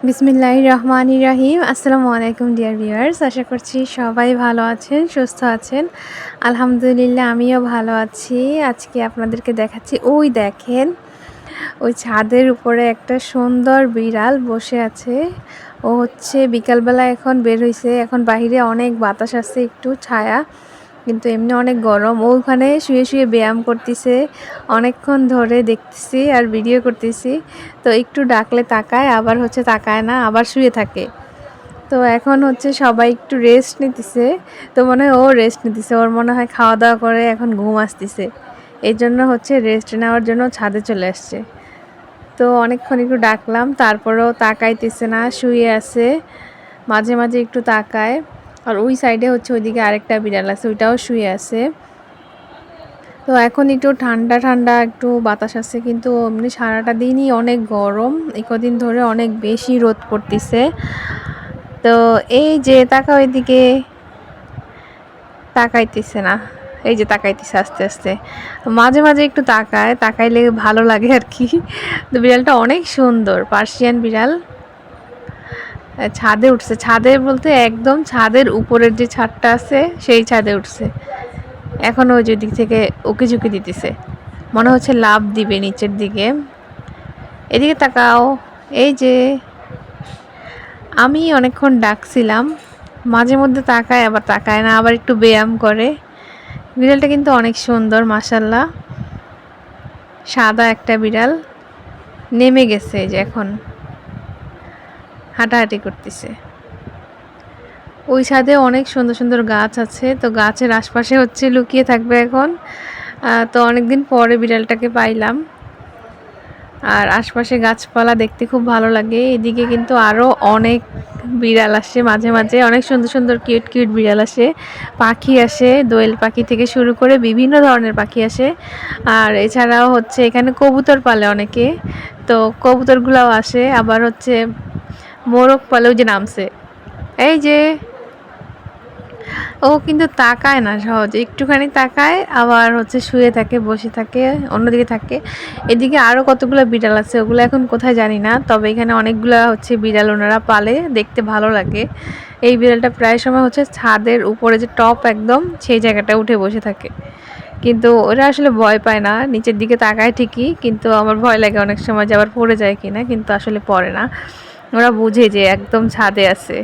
বিসমিল্লাহির রহমানির রহিম। আসসালামু আলাইকুম ডিয়ার ভিউয়ার্স, আশা করছি সবাই ভালো আছেন, সুস্থ আছেন। আলহামদুলিল্লাহ আমিও ভালো আছি। আজকে আপনাদেরকে দেখাচ্ছি, ওই দেখেন ওই ছাদের উপরে একটা সুন্দর বিড়াল বসে আছে। ও হচ্ছে বিকালবেলা এখন বের হয়েছে, এখন বাহিরে অনেক বাতাস আছে, একটু ছায়া, কিন্তু এমনি অনেক গরম। ও ওখানে শুয়ে শুয়ে ব্যায়াম করতেছে, অনেকক্ষণ ধরে দেখতেছি আর ভিডিও করতেছি। তো একটু ডাকলে তাকায়, আবার হচ্ছে তাকায় না, আবার শুয়ে থাকে। তো এখন হচ্ছে সবাই একটু রেস্ট নিতেছে, তো মনে হয় ও রেস্ট নিতেছে, ওর মনে হয় খাওয়া দাওয়া করে এখন ঘুম আসতেছে, এই জন্য হচ্ছে রেস্ট নেওয়ার জন্য ছাদে চলে আসছে। তো অনেকক্ষণ একটু ডাকলাম, তারপরেও তাকাইতেছে না, শুয়ে আছে। মাঝে মাঝে একটু তাকায়। আর ওই সাইডে হচ্ছে ওইদিকে আরেকটা বিড়াল আছে, ওইটাও শুয়ে আছে। তো এখন একটু ঠান্ডা ঠান্ডা একটু বাতাস আছে, কিন্তু এমনি সারাটা দিনই অনেক গরম, এই কদিন ধরে অনেক বেশি রোদ পড়তেছে। তো এই যে তাকাও এদিকে, তাকাইতেছে না, এই যে তাকাইতেছে আস্তে আস্তে, মাঝে মাঝে একটু তাকায়, তাকাইলে ভালো লাগে আর কি। তো বিড়ালটা অনেক সুন্দর, পার্সিয়ান বিড়াল। ছাদে উঠছে, ছাদে বলতে একদম ছাদের উপরের যে ছাদটা আছে সেই ছাদে উঠছে। এখন ওই যে দিক থেকে ওকে ঝুঁকি দিতেছে, মনে হচ্ছে লাফ দিবে নিচের দিকে। এদিকে তাকাও, এই যে আমি অনেকক্ষণ ডাকছিলাম, মাঝে মধ্যে তাকায় আবার তাকায় না, আবার একটু ব্যায়াম করে। বিড়ালটা কিন্তু অনেক সুন্দর মাশাল্লাহ, সাদা একটা বিড়াল। নেমে গেছে, এই যে এখন হাঁটাহাঁটি করতেছে। ওই ছাদে অনেক সুন্দর সুন্দর গাছ আছে, তো গাছের আশপাশে হচ্ছে লুকিয়ে থাকবে এখন। তো অনেকদিন পরে বিড়ালটাকে পাইলাম। আর আশপাশে গাছপালা দেখতে খুব ভালো লাগে। এদিকে কিন্তু আরও অনেক বিড়াল আসে, মাঝে মাঝে অনেক সুন্দর সুন্দর কিউট কিউট বিড়াল আসে, পাখি আসে, দোয়েল পাখি থেকে শুরু করে বিভিন্ন ধরনের পাখি আসে। আর এছাড়াও হচ্ছে এখানে কবুতর পালে অনেকে, তো কবুতরগুলাও আসে। আবার হচ্ছে মোরগ পালেও, যে নামছে, এই যে ও কিন্তু তাকায় না সহজে, একটুখানি তাকায় আবার হচ্ছে শুয়ে থাকে, বসে থাকে, অন্যদিকে থাকে। এদিকে আরও কতগুলো বিড়াল আছে, ওগুলো এখন কোথায় জানি না, তবে এখানে অনেকগুলো হচ্ছে বিড়াল ওনারা পালে, দেখতে ভালো লাগে। এই বিড়ালটা প্রায় সময় হচ্ছে ছাদের উপরে যে টপ একদম সেই জায়গাটা উঠে বসে থাকে, কিন্তু ওরা আসলে ভয় পায় না, নিচের দিকে তাকায় ঠিকই, কিন্তু আমার ভয় লাগে অনেক সময় যে আবার পড়ে যায় কিনা, কিন্তু আসলে পড়ে না। ওরা বুঝে যে একদম ছাদে আছে।